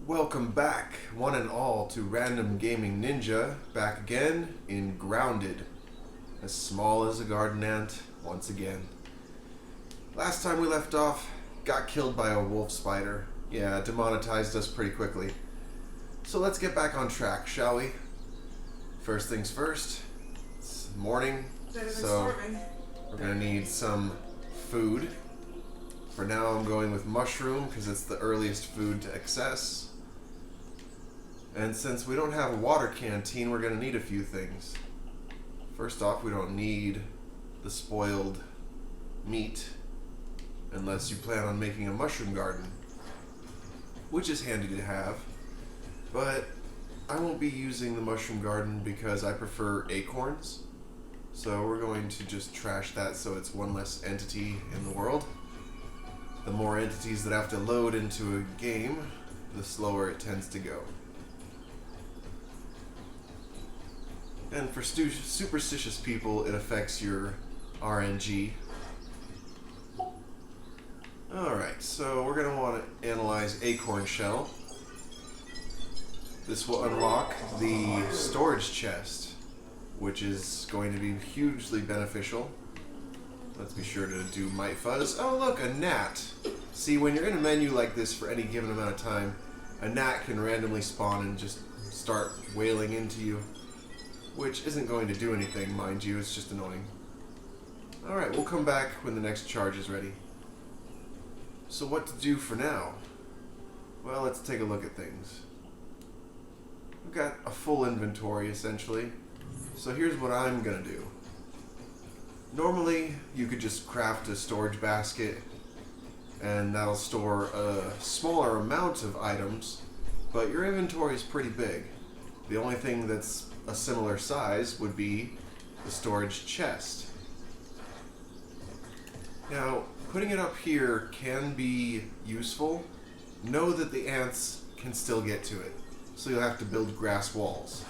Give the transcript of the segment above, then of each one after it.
Welcome back, one and all, to Random Gaming Ninja, back again in Grounded. As small as a garden ant, once again. Last time we left off, got killed by a wolf spider. Yeah, demonetized us pretty quickly. So let's get back on track, shall we? First things first, it's morning, so we're gonna need some food. For now I'm going with mushroom because it's the earliest food to access. And since we don't have a water canteen, we're going to need a few things. First off, we don't need the spoiled meat unless you plan on making a mushroom garden, which is handy to have. But I won't be using the mushroom garden because I prefer acorns. So we're going to just trash that so it's one less entity in the world. The more entities that have to load into a game, the slower it tends to go. And for superstitious people, it affects your RNG. Alright, so we're going to want to analyze acorn shell. This will unlock the storage chest, which is going to be hugely beneficial. Let's be sure to do Might Fuzz. Oh look, a gnat! See, when you're in a menu like this for any given amount of time, a gnat can randomly spawn and just start wailing into you. Which isn't going to do anything, mind you, it's just annoying. Alright, we'll come back when the next charge is ready. So what to do for now? Well, let's take a look at things. We've got a full inventory, essentially. So here's what I'm gonna do. Normally, you could just craft a storage basket, and that'll store a smaller amount of items, but your inventory is pretty big. The only thing that's a similar size would be the storage chest. Now, putting it up here can be useful. Know that the ants can still get to it, so you'll have to build grass walls.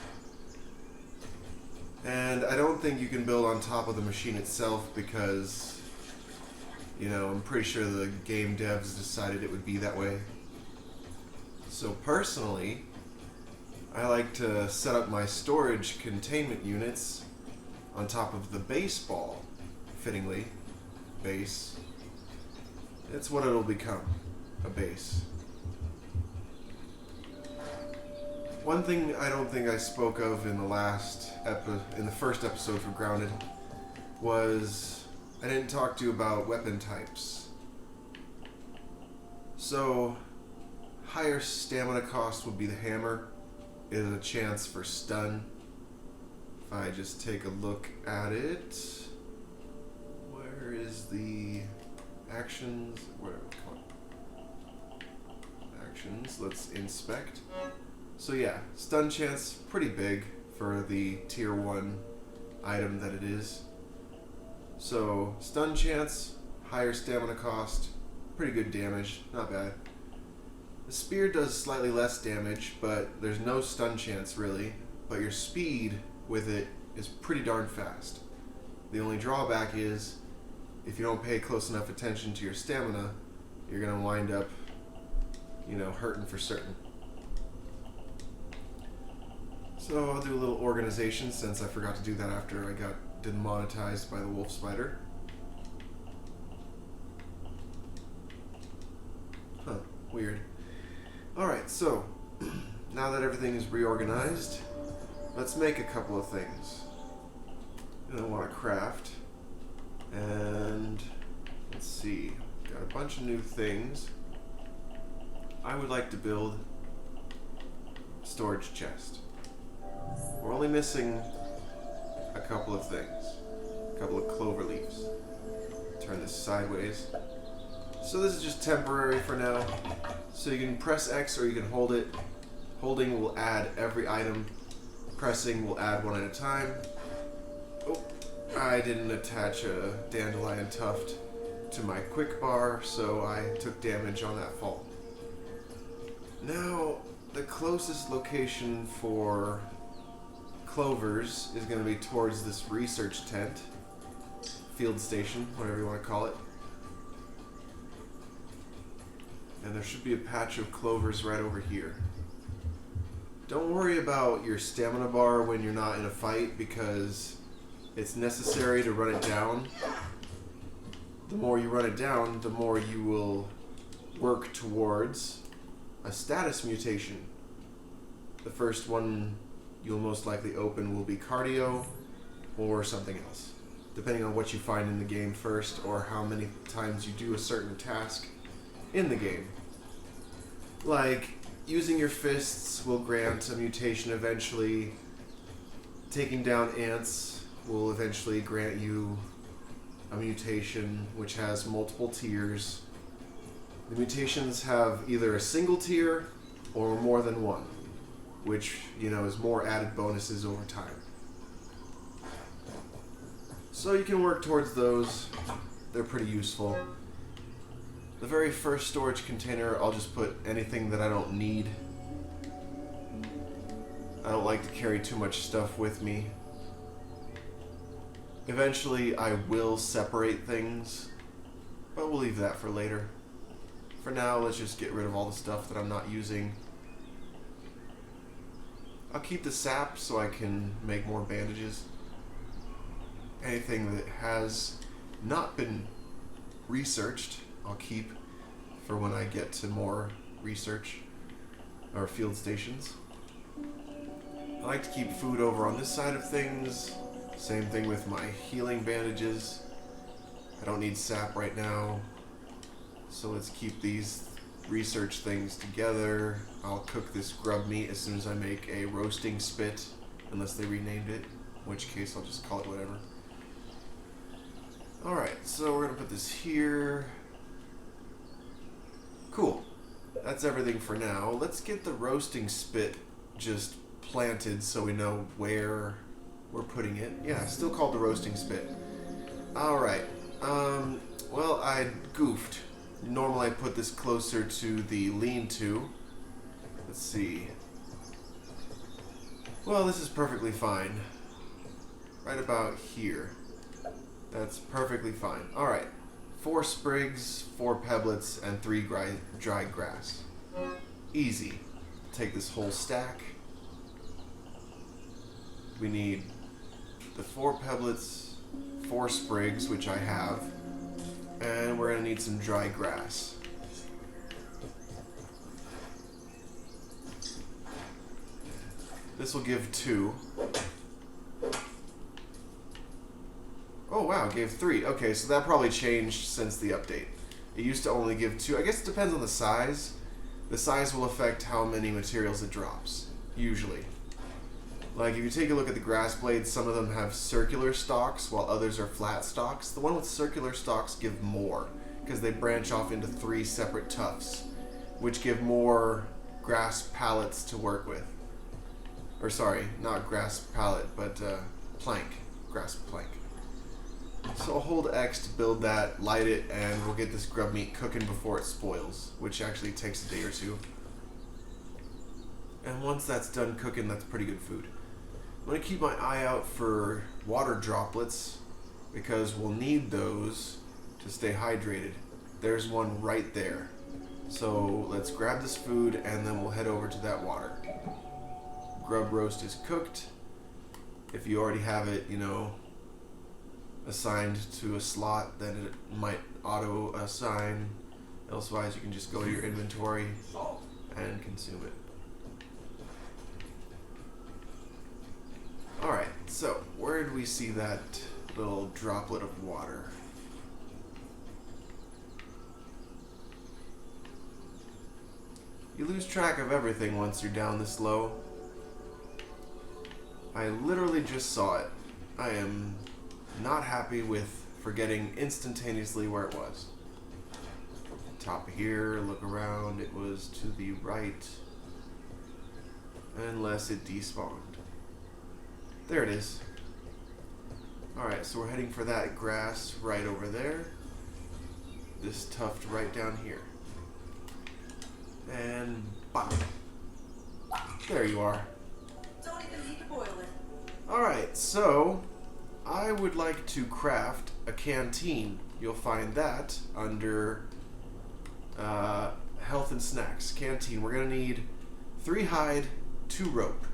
And I don't think you can build on top of the machine itself because, you know, I'm pretty sure the game devs decided it would be that way. So personally, I like to set up my storage containment units on top of the baseball, fittingly. Base. It's what it'll become, a base. One thing I don't think I spoke of in the first episode for Grounded was I didn't talk to you about weapon types. So, higher stamina cost would be the hammer. It is a chance for stun. If I just take a look at it, where is the actions? Where? Come on. Actions. Let's inspect. So yeah, stun chance pretty big for the tier 1 item that it is. So stun chance, higher stamina cost, pretty good damage, not bad. The spear does slightly less damage, but there's no stun chance really, but your speed with it is pretty darn fast. The only drawback is, if you don't pay close enough attention to your stamina, you're going to wind up, hurting for certain. So I'll do a little organization since I forgot to do that after I got demonetized by the wolf spider. Huh, weird. Alright, so, now that everything is reorganized, let's make a couple of things. I want to craft, and let's see, got a bunch of new things. I would like to build a storage chest. We're only missing a couple of things, a couple of clover leaves. Turn this sideways. So this is just temporary for now. So you can press X or you can hold it. Holding will add every item. Pressing will add one at a time. Oh, I didn't attach a dandelion tuft to my quick bar, so I took damage on that fall. Now, the closest location for clovers is going to be towards this research tent. Field station, whatever you want to call it. And there should be a patch of clovers right over here. Don't worry about your stamina bar when you're not in a fight, because it's necessary to run it down. The more you run it down, the more you will work towards a status mutation. The first one you'll most likely open will be cardio or something else, depending on what you find in the game first or how many times you do a certain task in the game. Like, using your fists will grant a mutation eventually. Taking down ants will eventually grant you a mutation which has multiple tiers. The mutations have either a single tier or more than one, which, is more added bonuses over time. So you can work towards those. They're pretty useful. The very first storage container, I'll just put anything that I don't need. I don't like to carry too much stuff with me. Eventually, I will separate things, but we'll leave that for later. For now, let's just get rid of all the stuff that I'm not using. I'll keep the sap so I can make more bandages. Anything that has not been researched, I'll keep for when I get to more research or field stations. I like to keep food over on this side of things. Same thing with my healing bandages. I don't need sap right now, so let's keep these research things together. I'll cook this grub meat as soon as I make a roasting spit, unless they renamed it, in which case I'll just call it whatever. Alright, so we're going to put this here. Cool. That's everything for now. Let's get the roasting spit just planted so we know where we're putting it. Yeah, still called the roasting spit. Alright. Well, I goofed. Normally I put this closer to the lean-to. Let's see. Well, this is perfectly fine. Right about here. That's perfectly fine. Alright. 4 sprigs, 4 pebblets, and 3 dry grass. Easy. Take this whole stack. We need the 4 pebblets, 4 sprigs, which I have, and we're going to need some dry grass. This will give 2. Oh wow, it gave 3. Okay, so that probably changed since the update. It used to only give 2. I guess it depends on the size. The size will affect how many materials it drops, usually. Like, if you take a look at the grass blades, some of them have circular stalks, while others are flat stalks. The one with circular stalks give more, because they branch off into 3 separate tufts, which give more grass pallets to work with. Or sorry, not grass pallet, but plank. Grass plank. So I'll hold X to build that, light it, and we'll get this grub meat cooking before it spoils, which actually takes a day or 2. And once that's done cooking, that's pretty good food. I'm going to keep my eye out for water droplets, because we'll need those to stay hydrated. There's one right there. So let's grab this food, and then we'll head over to that water. Grub roast is cooked. If you already have it, assigned to a slot, then it might auto assign. Elsewise, you can just go to your inventory and consume it. Alright, so where did we see that little droplet of water? You lose track of everything once you're down this low. I literally just saw it. I am not happy with forgetting instantaneously where it was. Top here, look around, it was to the right. Unless it despawned. There it is. Alright, so we're heading for that grass right over there. This tuft right down here. And bop. There you are. Don't even need to boil it. Alright, so I would like to craft a canteen. You'll find that under health and snacks, canteen. We're gonna need 3 hide, 2 rope.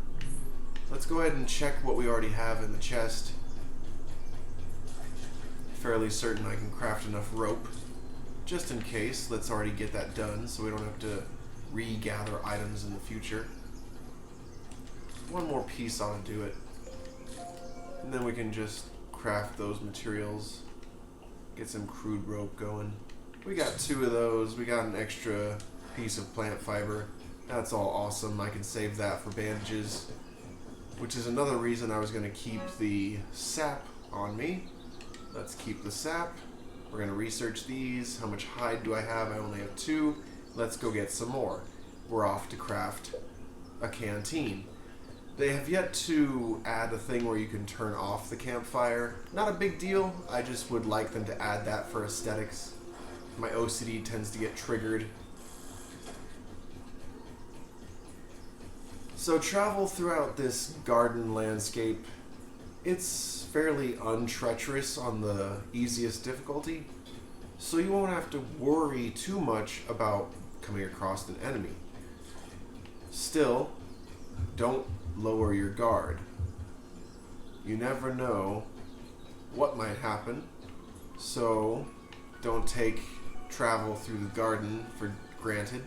Let's go ahead and check what we already have in the chest. Fairly certain I can craft enough rope. Just in case, let's already get that done so we don't have to regather items in the future. One more piece ought to do it. And then we can just craft those materials. Get some crude rope going. We got 2 of those. We got an extra piece of plant fiber. That's all awesome. I can save that for bandages. Which is another reason I was going to keep the sap on me. Let's keep the sap. We're going to research these. How much hide do I have? I only have 2. Let's go get some more. We're off to craft a canteen. They have yet to add a thing where you can turn off the campfire. Not a big deal. I just would like them to add that for aesthetics. My OCD tends to get triggered. So travel throughout this garden landscape. It's fairly untreacherous on the easiest difficulty, so you won't have to worry too much about coming across an enemy. Still, don't lower your guard. You never know what might happen, so don't take travel through the garden for granted.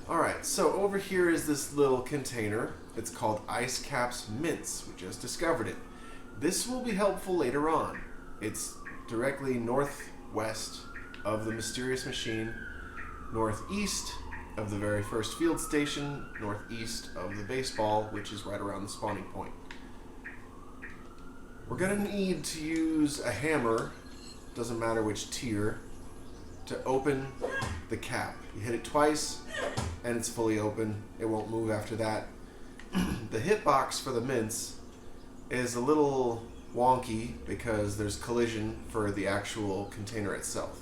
Alright, so over here is this little container. It's called Ice Caps Mints. We just discovered it. This will be helpful later on. It's directly northwest of the mysterious machine, northeast of the very first field station, northeast of the baseball, which is right around the spawning point. We're going to need to use a hammer, doesn't matter which tier, to open the cap. You hit it twice, and it's fully open. It won't move after that. The hitbox for the mints is a little wonky because there's collision for the actual container itself.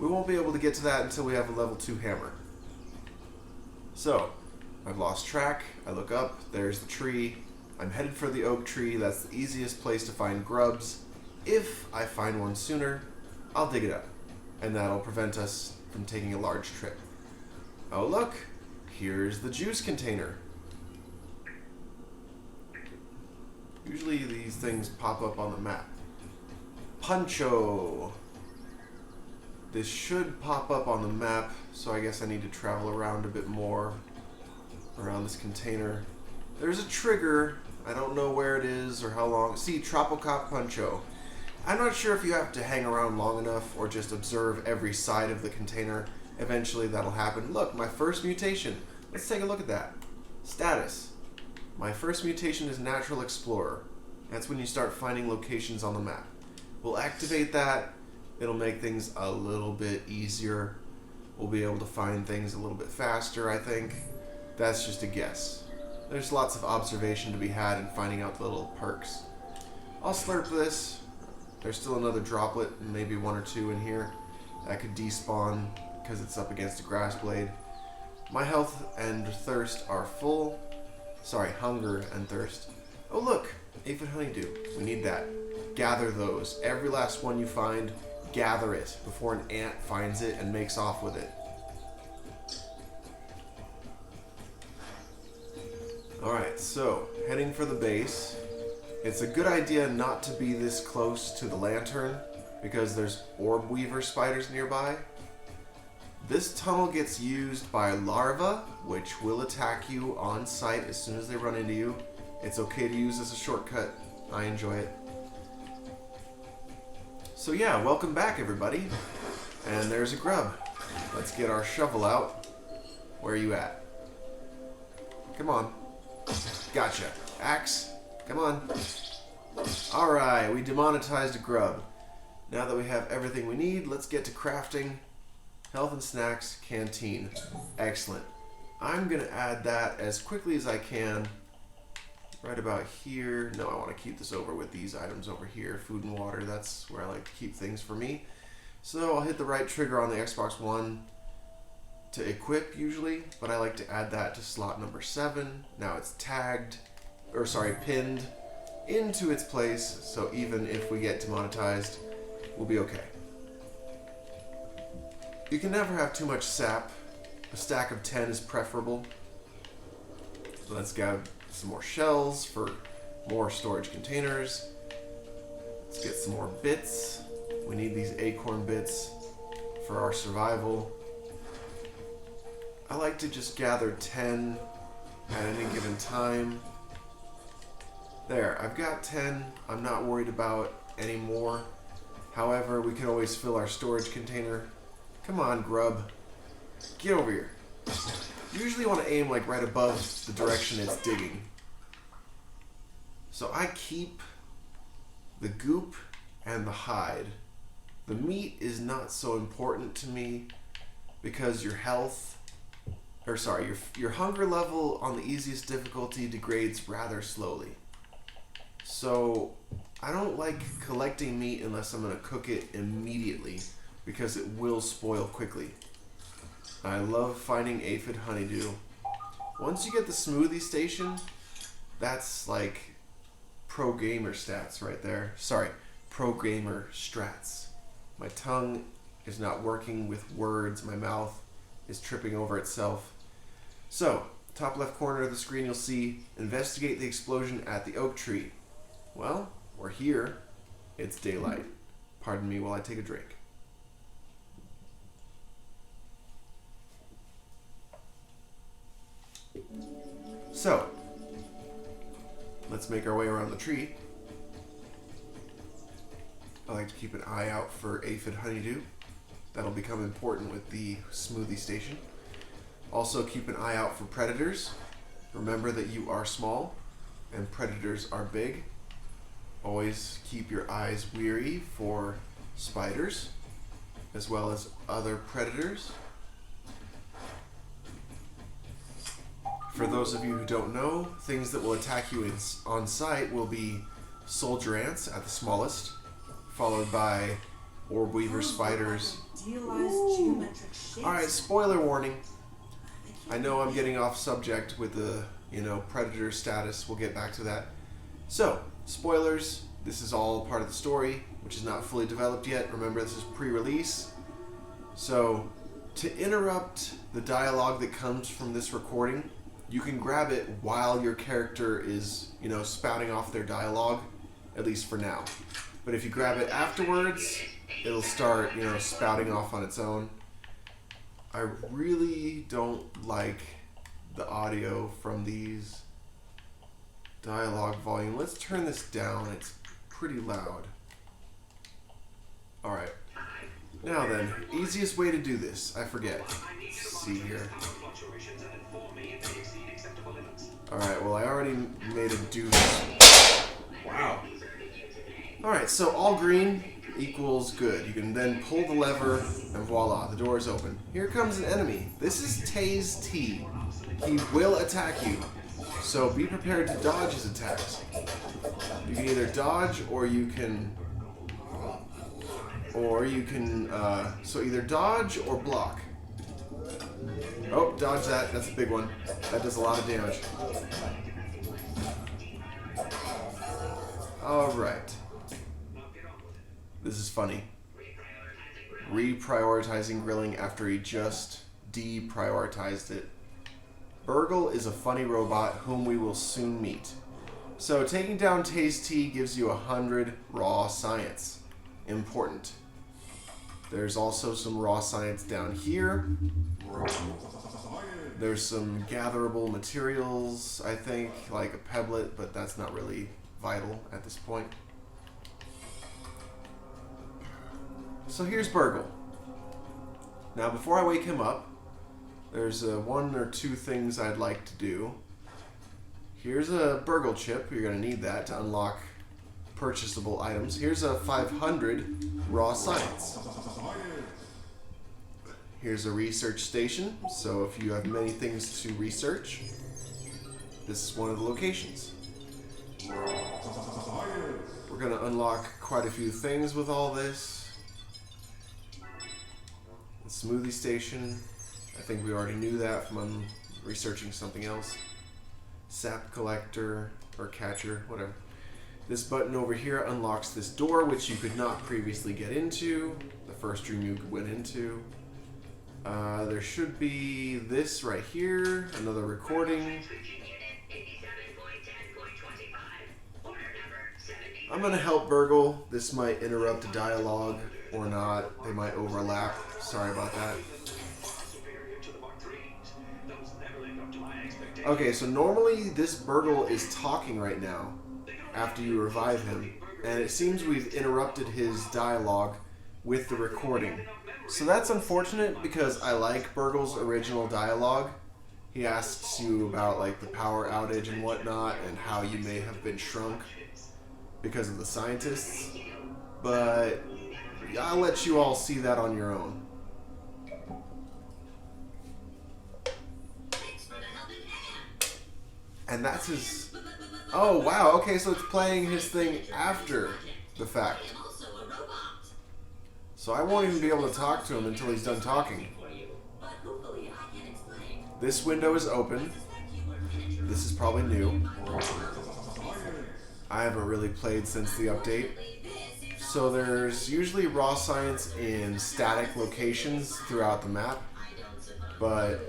We won't be able to get to that until we have a level 2 hammer. So, I've lost track. I look up, there's the tree. I'm headed for the oak tree. That's the easiest place to find grubs. If I find one sooner, I'll dig it up, and that'll prevent us from taking a large trip. Oh look, here's the juice container. Usually these things pop up on the map. Puncho. This should pop up on the map, so I guess I need to travel around a bit more around this container. There's a trigger. I don't know where it is or how long. See, Tropicop Puncho. I'm not sure if you have to hang around long enough or just observe every side of the container. Eventually that'll happen. Look, my first mutation. Let's take a look at that. Status. My first mutation is Natural Explorer. That's when you start finding locations on the map. We'll activate that. It'll make things a little bit easier. We'll be able to find things a little bit faster, I think. That's just a guess. There's lots of observation to be had in finding out the little perks. I'll slurp this. There's still another droplet, maybe 1 or 2 in here. That could despawn because it's up against a grass blade. My health and thirst are full. Sorry, hunger and thirst. Oh look, aphid honeydew. We need that. Gather those. Every last one you find, gather it before an ant finds it and makes off with it. Alright, so heading for the base. It's a good idea not to be this close to the lantern because there's orb weaver spiders nearby. This tunnel gets used by larvae, which will attack you on sight as soon as they run into you. It's okay to use as a shortcut. I enjoy it. So yeah, welcome back everybody. And there's a grub. Let's get our shovel out. Where are you at? Come on. Gotcha. Axe. Come on. Alright, we demonetized a grub. Now that we have everything we need, let's get to crafting. Health and snacks, canteen. Excellent. I'm going to add that as quickly as I can. Right about here. No, I want to keep this over with these items over here. Food and water, that's where I like to keep things for me. So I'll hit the right trigger on the Xbox One to equip usually, but I like to add that to slot number 7. Now it's tagged, or sorry, pinned into its place, so even if we get demonetized, we'll be okay. You can never have too much sap A stack of 10 is preferable. Let's grab some more shells for more storage containers. Let's get some more bits. We need these acorn bits for our survival. I like to just gather 10 at any given time. There, I've got 10. I'm not worried about any more. However, we can always fill our storage container. Come on, grub. Get over here. You usually want to aim like right above the direction it's digging. So I keep the goop and the hide. The meat is not so important to me because your health, or sorry, your hunger level on the easiest difficulty degrades rather slowly. So I don't like collecting meat unless I'm going to cook it immediately because it will spoil quickly. I love finding aphid honeydew. Once you get the smoothie station, that's like pro gamer stats right there. Sorry, pro gamer strats. My tongue is not working with words. My mouth is tripping over itself. So, top left corner of the screen you'll see investigate the explosion at the oak tree. Well, we're here. It's daylight. Pardon me while I take a drink. So, let's make our way around the tree. I like to keep an eye out for aphid honeydew. That'll become important with the smoothie station. Also keep an eye out for predators. Remember that you are small and predators are big. Always keep your eyes weary for spiders as well as other predators. For those of you who don't know, things that will attack you on sight will be soldier ants at the smallest, followed by orb weaver spiders. Alright, spoiler warning. I know I'm getting off subject with the, predator status. We'll get back to that. So, spoilers. This is all part of the story, which is not fully developed yet. Remember, this is pre-release. So, to interrupt the dialogue that comes from this recording, you can grab it while your character is, spouting off their dialogue, at least for now. But if you grab it afterwards, it'll start, spouting off on its own. I really don't like the audio from these dialogue volume. Let's turn this down. It's pretty loud. Alright. Now then, easiest way to do this. I forget. Let's see here. Alright, well I already made a deuce. Wow. Alright, so all green equals good. You can then pull the lever and voila, the door is open. Here comes an enemy. This is Taze T. He will attack you. So be prepared to dodge his attacks. You can either dodge or you can so either dodge or block. Oh, dodge that. That's a big one. That does a lot of damage. Alright. This is funny. Reprioritizing grilling after he just deprioritized it. Burgle is a funny robot whom we will soon meet. So taking down Taze T gives you 100 raw science. Important. There's also some raw science down here. There's some gatherable materials, I think, like a pebblet, but that's not really vital at this point. So here's Burgle. Now before I wake him up, there's one or two things I'd like to do. Here's a Burgle chip. You're going to need that to unlock purchasable items. Here's a 500 raw science. Here's a research station. So if you have many things to research, this is one of the locations. We're going to unlock quite a few things with all this. The smoothie station. I think we already knew that from researching something else. Sap collector or catcher, whatever. This button over here unlocks this door, which you could not previously get into. The first room you went into. There should be this right here, another recording. I'm gonna help Burgle. This might interrupt a dialogue or not. They might overlap. Sorry about that. Okay, so normally this Burgle is talking right now after you revive him, and it seems we've interrupted his dialogue with the recording. So that's unfortunate because I like Burgle's original dialogue. He asks you about like the power outage and whatnot and how you may have been shrunk because of the scientists. But I'll let you all see that on your own. And that's his... Oh, wow. Okay, so it's playing his thing after the fact. So I won't even be able to talk to him until he's done talking. This window is open. This is probably new. I haven't really played since the update. So there's usually raw science in static locations throughout the map. But,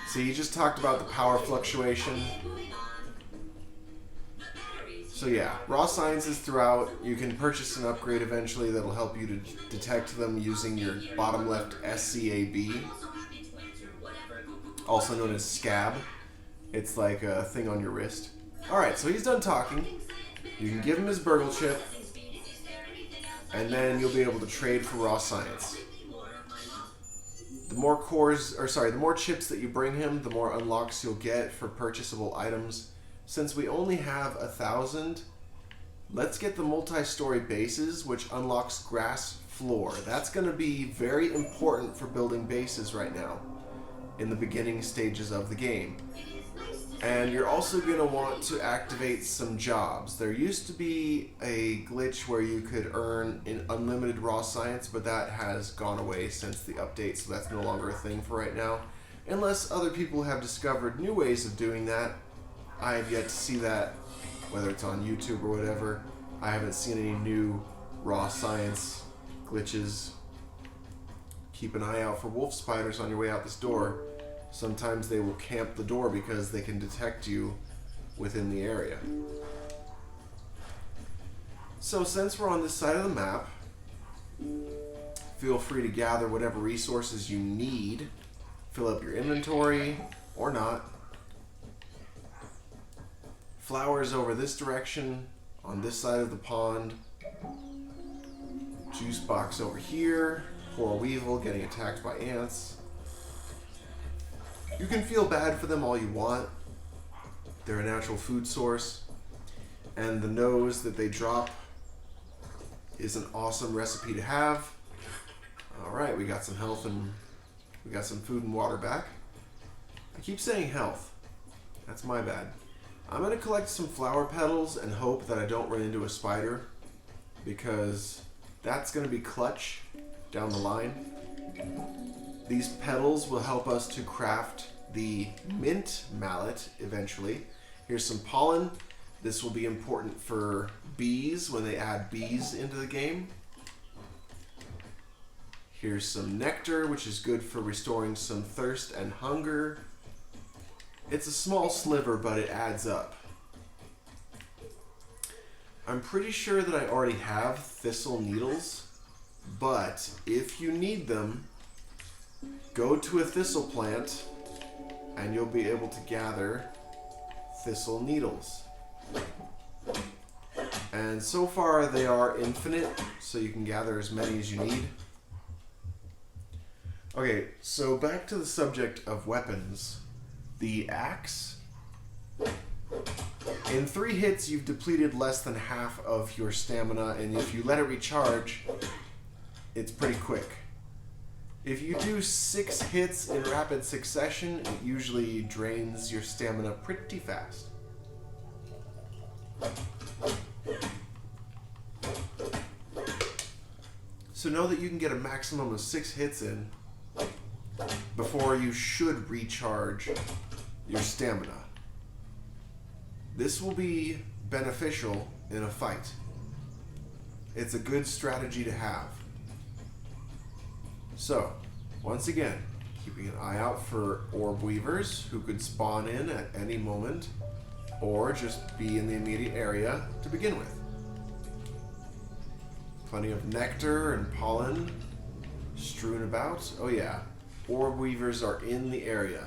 see, he just talked about the power fluctuation. So yeah, raw science is throughout. You can purchase an upgrade eventually that'll help you to detect them using your bottom left SCAB, also known as scab. It's like a thing on your wrist. Alright, so he's done talking. You can give him his Burgle chip, and then you'll be able to trade for raw science. The more the more chips that you bring him, the more unlocks you'll get for purchasable items. Since we only have 1,000, let's get the multi-story bases, which unlocks grass floor. That's going to be very important for building bases right now in the beginning stages of the game. And you're also going to want to activate some jobs. There used to be a glitch where you could earn an unlimited raw science, but that has gone away since the update, so that's no longer a thing for right now. Unless other people have discovered new ways of doing that. I have yet to see that, whether it's on YouTube or whatever. I haven't seen any new raw science glitches. Keep an eye out for wolf spiders on your way out this door. Sometimes they will camp the door because they can detect you within the area. So since we're on this side of the map, feel free to gather whatever resources you need. Fill up your inventory, or not. Flowers over this direction, on this side of the pond. Juice box over here. Poor weevil getting attacked by ants. You can feel bad for them all you want. They're a natural food source. And the nose that they drop is an awesome recipe to have. Alright, we got some health and we got some food and water back. I keep saying health. That's my bad. I'm going to collect some flower petals and hope that I don't run into a spider, because that's going to be clutch down the line. These petals will help us to craft the mint mallet eventually. Here's some pollen. This will be important for bees when they add bees into the game. Here's some nectar, which is good for restoring some thirst and hunger. It's a small sliver, but it adds up. I'm pretty sure that I already have thistle needles, but if you need them, go to a thistle plant and you'll be able to gather thistle needles. And so far they are infinite, so you can gather as many as you need. Okay, so back to the subject of weapons. The axe. In 3 hits, you've depleted less than half of your stamina, and if you let it recharge, it's pretty quick. If you do 6 hits in rapid succession, it usually drains your stamina pretty fast. So know that you can get a maximum of 6 hits in before you should recharge your stamina. This will be beneficial in a fight. It's a good strategy to have. So, Once again, keeping an eye out for orb weavers who could spawn in at any moment or just be in the immediate area to begin with. Plenty of nectar and pollen strewn about. Oh yeah, orb weavers are in the area,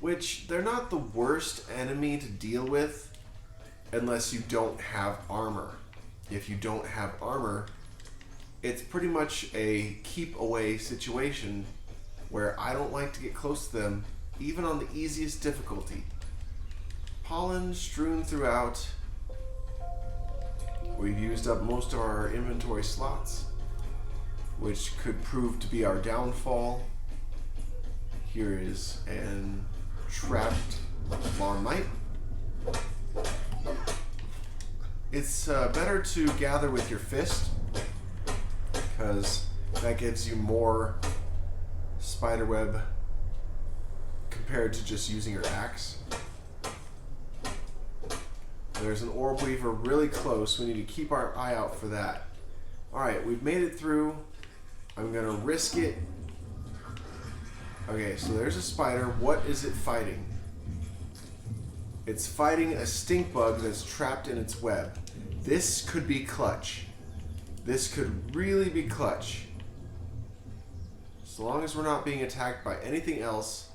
which they're not the worst enemy to deal with unless you don't have armor. If you don't have armor, it's pretty much a keep away situation where I don't like to get close to them, even on the easiest difficulty. Pollen strewn throughout. We've used up most of our inventory slots, which could prove to be our downfall. Here is an trapped lawn mite. It's better to gather with your fist, because that gives you more spiderweb compared to just using your axe. There's an orb weaver really close. We need to keep our eye out for that. Alright, we've made it through. I'm going to risk it. Okay, so there's a spider. What is it fighting? It's fighting a stink bug that's trapped in its web. This could be clutch. This could really be clutch. As long as we're not being attacked by anything else,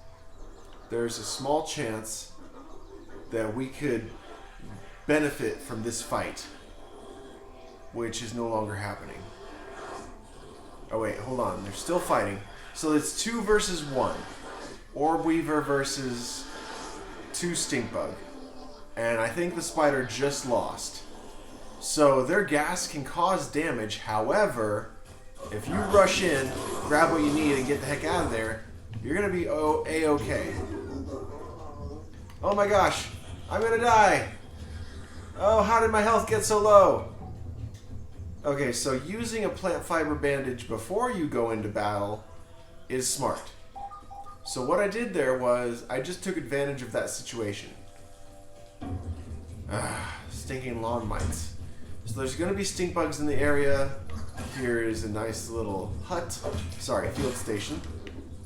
there's a small chance that we could benefit from this fight, which is no longer happening. Oh wait, hold on. They're still fighting. So it's 2 versus 1. Orb Weaver versus 2 stink bug. And I think the spider just lost. So their gas can cause damage. However, if you rush in, grab what you need, and get the heck out of there, you're going to be A-okay. Oh my gosh, I'm going to die. Oh, how did my health get so low? Okay, so using a plant fiber bandage before you go into battle is smart. So what I did there was I just took advantage of that situation. Stinking lawn mites. So there's going to be stink bugs in the area. Here is a nice little hut. Sorry, field station.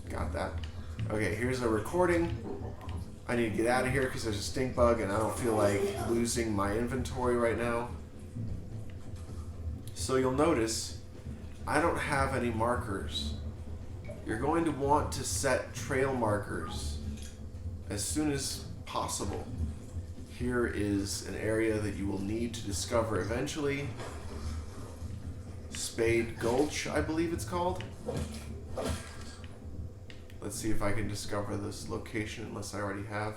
Got that. Okay, here's a recording. I need to get out of here because there's a stink bug and I don't feel like losing my inventory right now. So you'll notice I don't have any markers. You're going to want to set trail markers as soon as possible. Here is an area that you will need to discover eventually. Spade Gulch, I believe it's called. Let's see if I can discover this location unless I already have.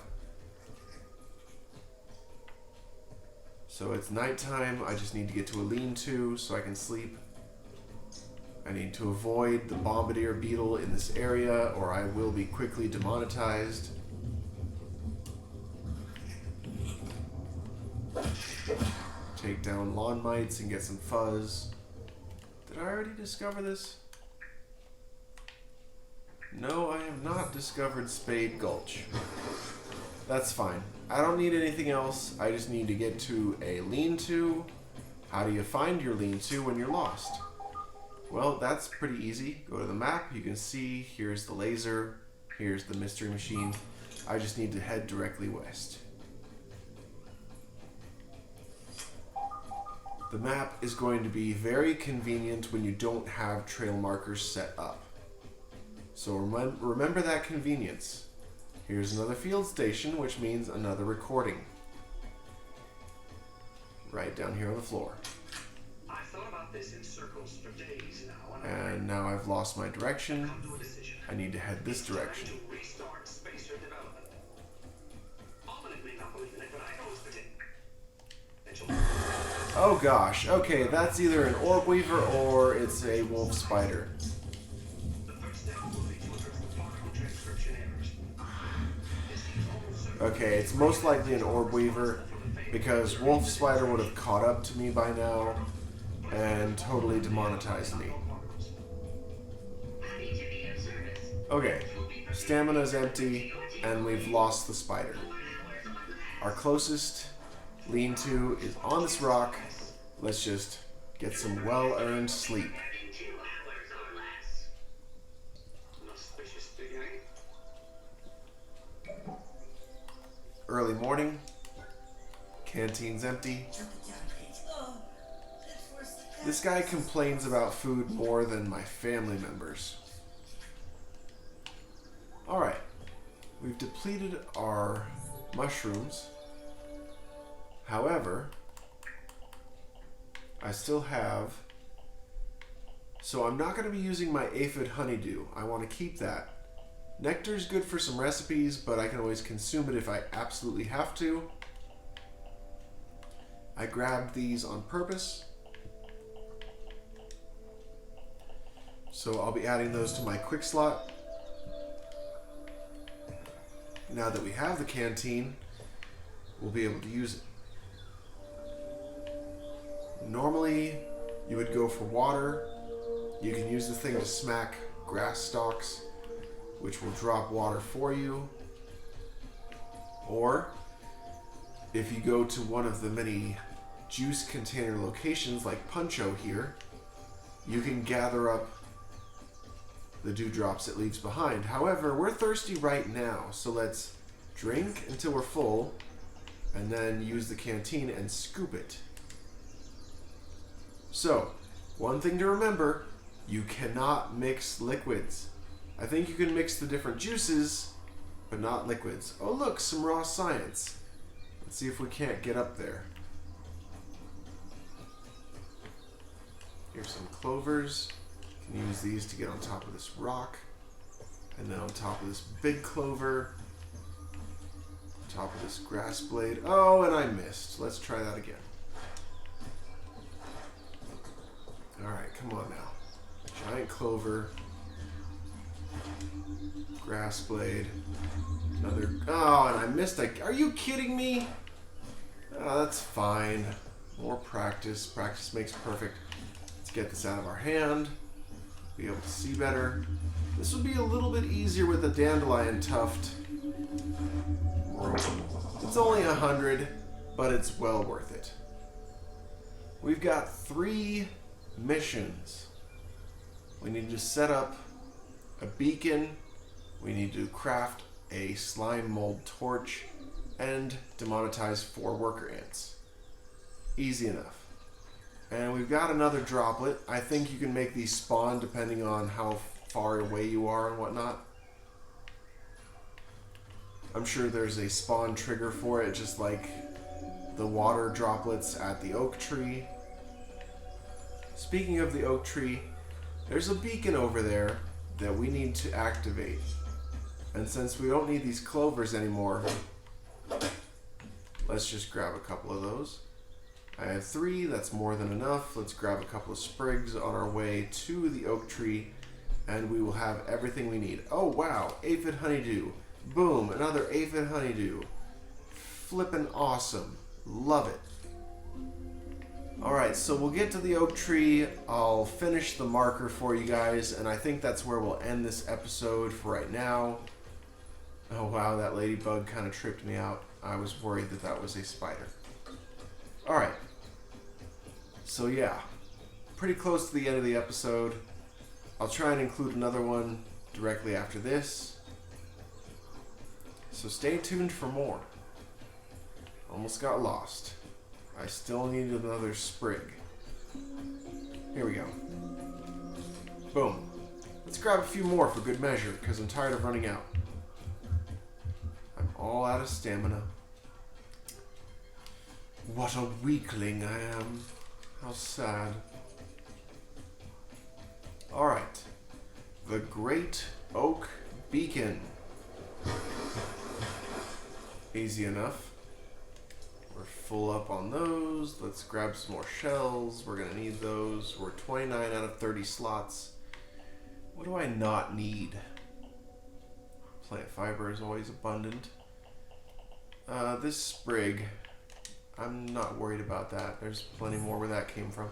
So it's nighttime. I just need to get to a lean-to so I can sleep. I need to avoid the bombardier beetle in this area or I will be quickly demonetized. Take down lawn mites and get some fuzz. Did I already discover this? No, I have not discovered Spade Gulch. That's fine. I don't need anything else. I just need to get to a lean-to. How do you find your lean-to when you're lost? Well, that's pretty easy. Go to the map. You can see here's the laser. Here's the mystery machine. I just need to head directly west. The map is going to be very convenient when you don't have trail markers set up. So remember that convenience. Here's another field station, which means another recording. Right down here on the floor. I've thought about this in circles for days now, and now I've lost my direction. I need to head this direction. to restart spacer development. Ultimately not believe in it, but I know it's potential. Oh gosh, okay, that's either an orb weaver or it's a wolf spider. The first step will be to address the particle transcription errors. This seems almost certain. Okay, it's most likely an orb weaver because wolf spider would have caught up to me by now and totally demonetized me. Okay, stamina's empty and we've lost the spider. Our closest lean-to is on this rock. Let's just get some well-earned sleep. early morning. Canteen's empty. This guy complains about food more than my family members. Alright. We've depleted our mushrooms. However, I still have... So I'm not going to be using my aphid honeydew. I want to keep that. Nectar's good for some recipes, but I can always consume it if I absolutely have to. I grabbed these on purpose. So I'll be adding those to my quick slot. Now that we have the canteen, we'll be able to use it. Normally, you would go for water. You can use the thing to smack grass stalks, which will drop water for you. Or, if you go to one of the many juice container locations like Puncho here, you can gather up the dewdrops it leaves behind. However, we're thirsty right now, so let's drink until we're full, and then use the canteen and scoop it. So, one thing to remember, you cannot mix liquids. I think you can mix the different juices, but not liquids. Oh look, some raw science. Let's see if we can't get up there. Here's some clovers. You can use these to get on top of this rock. And then on top of this big clover. On top of this grass blade. Oh, and I missed. Let's try that again. Alright, come on now. Giant clover. Grass blade. Another... Oh, and I missed. Are you kidding me? Oh, that's fine. More practice. Practice makes perfect. Let's get this out of our hand. Be able to see better. This would be a little bit easier with a dandelion tuft. It's only 100, but it's well worth it. We've got 3 missions. We need to set up a beacon. We need to craft a slime mold torch and demonetize 4 worker ants. Easy enough. And we've got another droplet. I think you can make these spawn depending on how far away you are and whatnot. I'm sure there's a spawn trigger for it, just like the water droplets at the oak tree. Speaking of the oak tree, there's a beacon over there that we need to activate. And since we don't need these clovers anymore, let's just grab a couple of those. I have 3, that's more than enough. Let's grab a couple of sprigs on our way to the oak tree, and we will have everything we need. Oh wow, aphid honeydew. Boom, another aphid honeydew. Flippin' awesome. Love it. Alright, so we'll get to the oak tree. I'll finish the marker for you guys, and I think that's where we'll end this episode for right now. Oh wow, that ladybug kind of tripped me out. I was worried that that was a spider. Alright. So yeah, pretty close to the end of the episode. I'll try and include another one directly after this. So stay tuned for more. Almost got lost. I still need another sprig. Here we go. Boom. Let's grab a few more for good measure, because I'm tired of running out. I'm all out of stamina. What a weakling I am. How sad. Alright. The Great Oak Beacon. Easy enough. We're full up on those. Let's grab some more shells. We're gonna need those. We're 29 out of 30 slots. What do I not need? Plant fiber is always abundant. This sprig, I'm not worried about that. There's plenty more where that came from.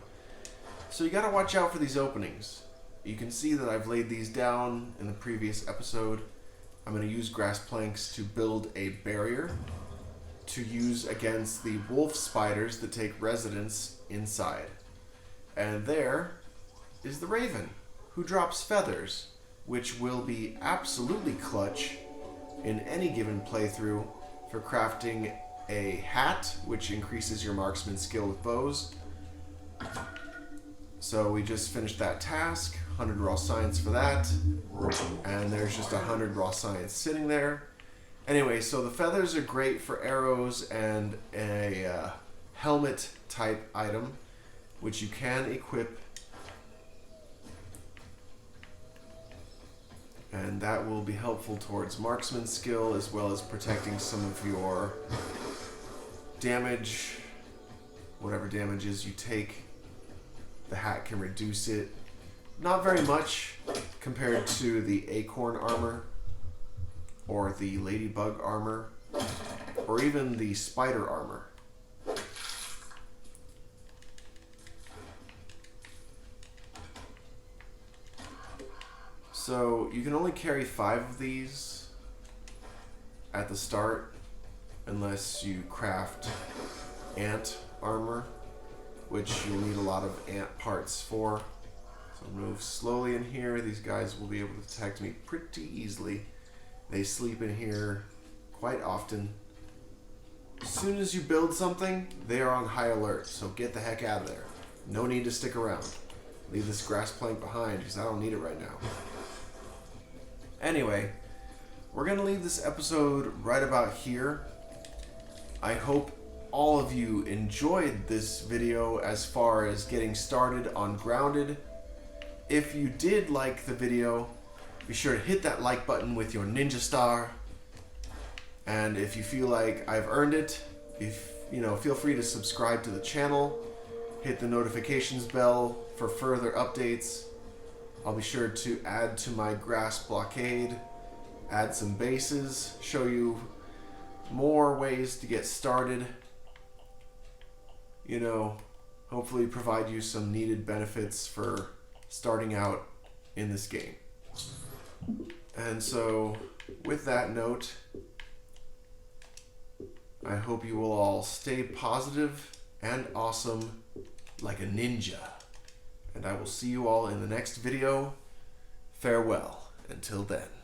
So you gotta watch out for these openings. You can see that I've laid these down in the previous episode. I'm gonna use grass planks to build a barrier to use against the wolf spiders that take residence inside. And there is the raven, who drops feathers, which will be absolutely clutch in any given playthrough for crafting a hat, which increases your marksman skill with bows. So we just finished that task, 100 raw science for that, and there's just 100 raw science sitting there. Anyway, so the feathers are great for arrows and a helmet type item, which you can equip, and that will be helpful towards marksman skill as well as protecting some of your damage. Whatever damages you take, the hat can reduce it. Not very much compared to the acorn armor or the ladybug armor or even the spider armor. So you can only carry 5 of these at the start unless you craft ant armor, which you'll need a lot of ant parts for. So move slowly in here. These guys will be able to detect me pretty easily. They sleep in here quite often. As soon as you build something, they are on high alert, so get the heck out of there. No need to stick around. Leave this grass plank behind because I don't need it right now. Anyway, we're going to leave this episode right about here. I hope all of you enjoyed this video as far as getting started on Grounded. If you did like the video, be sure to hit that like button with your ninja star. And if you feel like I've earned it, feel free to subscribe to the channel. Hit the notifications bell for further updates. I'll be sure to add to my grass blockade, add some bases, show you more ways to get started. Hopefully provide you some needed benefits for starting out in this game. And so, with that note, I hope you will all stay positive and awesome like a ninja. And I will see you all in the next video. Farewell until then.